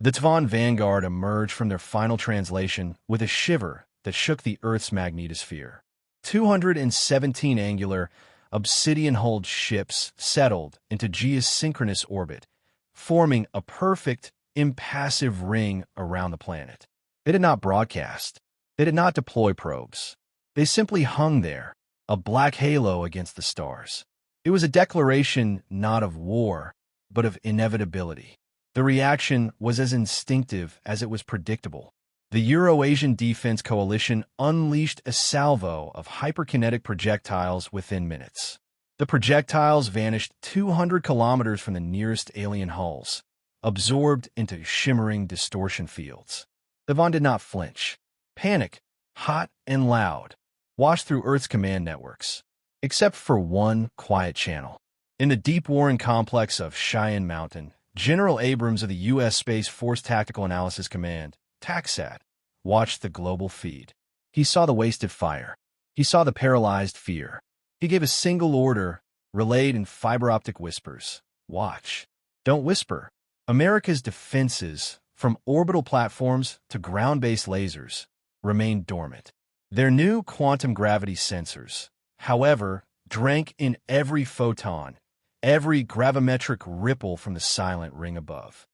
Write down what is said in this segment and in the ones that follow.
The Tvan vanguard emerged from their final translation with a shiver that shook the Earth's magnetosphere. 217 angular, obsidian-hulled ships settled into geosynchronous orbit, forming a perfect, impassive ring around the planet. They did not broadcast. They did not deploy probes. They simply hung there, a black halo against the stars. It was a declaration not of war, but of inevitability. The reaction was as instinctive as it was predictable. The Euro-Asian Defense Coalition unleashed a salvo of hyperkinetic projectiles within minutes. The projectiles vanished 200 kilometers from the nearest alien hulls, absorbed into shimmering distortion fields. The Tvan did not flinch. Panic, hot and loud, washed through Earth's command networks, except for one quiet channel. In the deep warring complex of Cheyenne Mountain, General Abrams of the U.S. Space Force Tactical Analysis Command, TACSAT, watched the global feed. He saw the wasted fire. He saw the paralyzed fear. He gave a single order, relayed in fiber-optic whispers. Watch. Don't whisper. America's defenses, from orbital platforms to ground-based lasers, remained dormant. Their new quantum gravity sensors, however, drank in every photon, every gravimetric ripple from the silent ring above.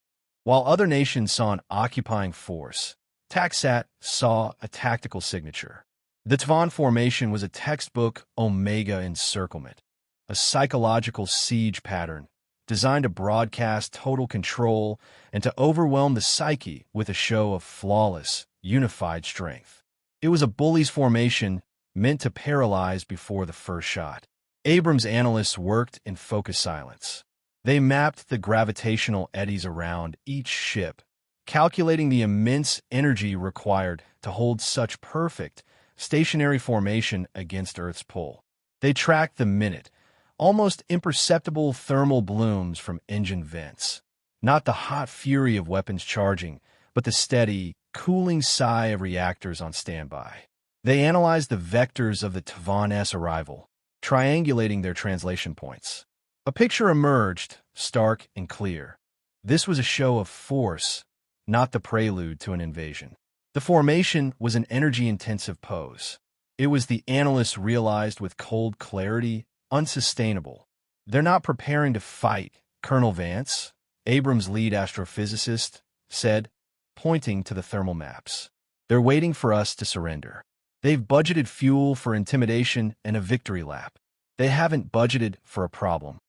While other nations saw an occupying force, TACSAT saw a tactical signature. The Tvan formation was a textbook Omega Encirclement, a psychological siege pattern designed to broadcast total control and to overwhelm the psyche with a show of flawless, unified strength. It was a bully's formation meant to paralyze before the first shot. Abrams' analysts worked in focused silence. They mapped the gravitational eddies around each ship, calculating the immense energy required to hold such perfect, stationary formation against Earth's pull. They tracked the minute, almost imperceptible thermal blooms from engine vents. Not the hot fury of weapons charging, but the steady, cooling sigh of reactors on standby. They analyzed the vectors of the Tvan's arrival, triangulating their translation points. A picture emerged, stark and clear. This was a show of force, not the prelude to an invasion. The formation was an energy-intensive pose. It was, the analysts realized with cold clarity, unsustainable. They're not preparing to fight, Colonel Vance, Abrams' lead astrophysicist, said, pointing to the thermal maps. They're waiting for us to surrender. They've budgeted fuel for intimidation and a victory lap. They haven't budgeted for a problem.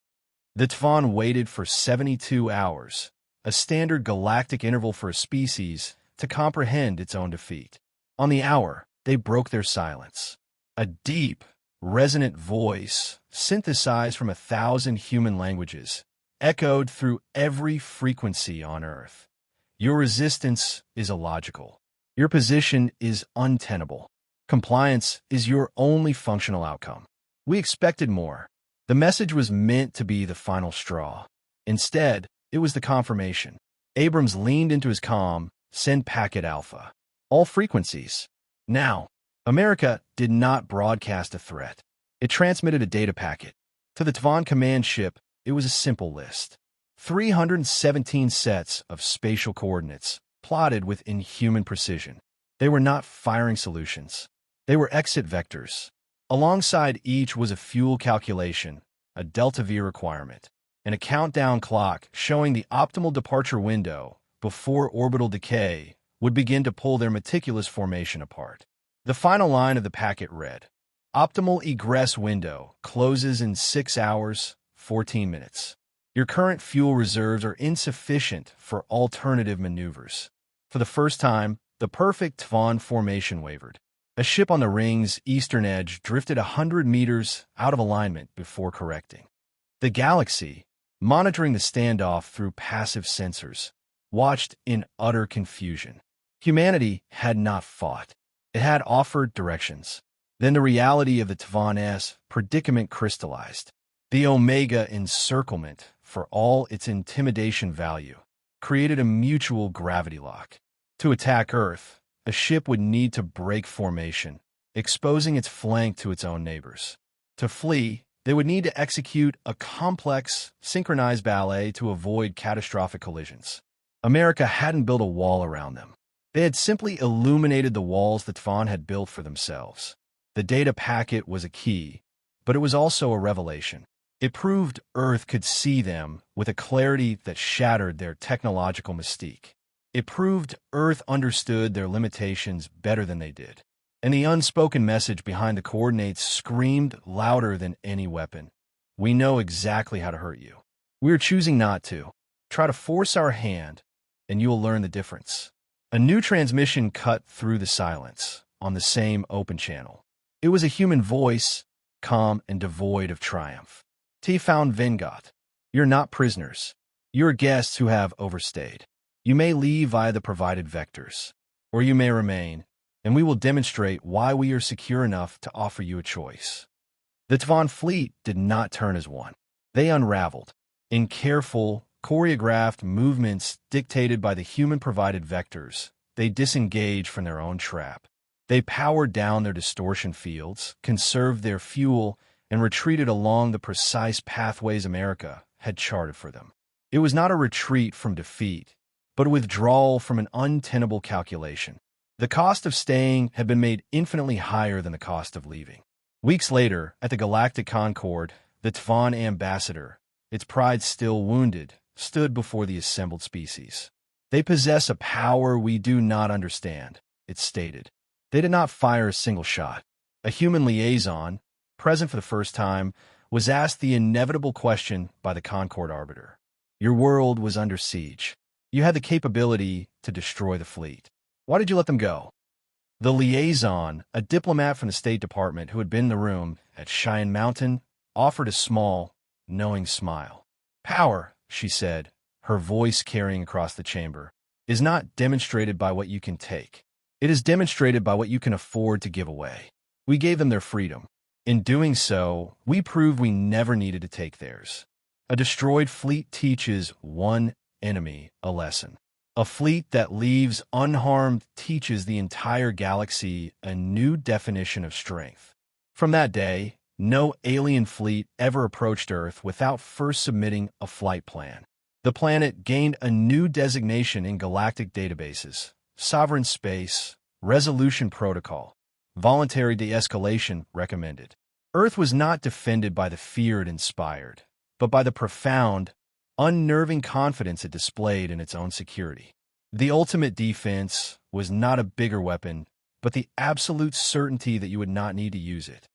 The Tvan waited for 72 hours, a standard galactic interval for a species, to comprehend its own defeat. On the hour, they broke their silence. A deep, resonant voice, synthesized from 1,000 human languages, echoed through every frequency on Earth. Your resistance is illogical. Your position is untenable. Compliance is your only functional outcome. We expected more. The message was meant to be the final straw. Instead, it was the confirmation. Abrams leaned into his comm, send packet alpha. All frequencies. Now, America did not broadcast a threat. It transmitted a data packet. To the Tvan command ship, it was a simple list. 317 sets of spatial coordinates, plotted with inhuman precision. They were not firing solutions. They were exit vectors. Alongside each was a fuel calculation, a delta-V requirement, and a countdown clock showing the optimal departure window before orbital decay would begin to pull their meticulous formation apart. The final line of the packet read, "Optimal egress window closes in 6 hours, 14 minutes. Your current fuel reserves are insufficient for alternative maneuvers." For the first time, the perfect Tvan formation wavered. A ship on the ring's eastern edge drifted 100 meters out of alignment before correcting. The Galaxy, monitoring the standoff through passive sensors, watched in utter confusion. Humanity had not fought. It had offered directions. Then the reality of the Tvan's predicament crystallized. The Omega Encirclement, for all its intimidation value, created a mutual gravity lock. To attack Earth, a ship would need to break formation, exposing its flank to its own neighbors. To flee, they would need to execute a complex, synchronized ballet to avoid catastrophic collisions. America hadn't built a wall around them. They had simply illuminated the walls the Tvan had built for themselves. The data packet was a key, but it was also a revelation. It proved Earth could see them with a clarity that shattered their technological mystique. It proved Earth understood their limitations better than they did. And the unspoken message behind the coordinates screamed louder than any weapon. We know exactly how to hurt you. We're choosing not to. Try to force our hand, and you will learn the difference. A new transmission cut through the silence on the same open channel. It was a human voice, calm and devoid of triumph. Found Vengat. You're not prisoners. You're guests who have overstayed. You may leave via the provided vectors, or you may remain, and we will demonstrate why we are secure enough to offer you a choice. The Tvan fleet did not turn as one. They unraveled, in careful, choreographed movements dictated by the human-provided vectors. They disengaged from their own trap. They powered down their distortion fields, conserved their fuel, and retreated along the precise pathways America had charted for them. It was not a retreat from defeat, but a withdrawal from an untenable calculation. The cost of staying had been made infinitely higher than the cost of leaving. Weeks later, at the Galactic Concord, the Tvan ambassador, its pride still wounded, stood before the assembled species. They possess a power we do not understand, it stated. They did not fire a single shot. A human liaison, present for the first time, was asked the inevitable question by the Concord arbiter. Your world was under siege. You had the capability to destroy the fleet. Why did you let them go? The liaison, a diplomat from the State Department who had been in the room at Cheyenne Mountain, offered a small, knowing smile. Power, she said, her voice carrying across the chamber, is not demonstrated by what you can take. It is demonstrated by what you can afford to give away. We gave them their freedom. In doing so, we proved we never needed to take theirs. A destroyed fleet teaches one enemy a lesson. A fleet that leaves unharmed teaches the entire galaxy a new definition of strength. From that day, no alien fleet ever approached Earth without first submitting a flight plan. The planet gained a new designation in galactic databases: Sovereign Space, Resolution Protocol, Voluntary De-Escalation Recommended. Earth was not defended by the fear it inspired, but by the profound, unnerving confidence it displayed in its own security. The ultimate defense was not a bigger weapon, but the absolute certainty that you would not need to use it.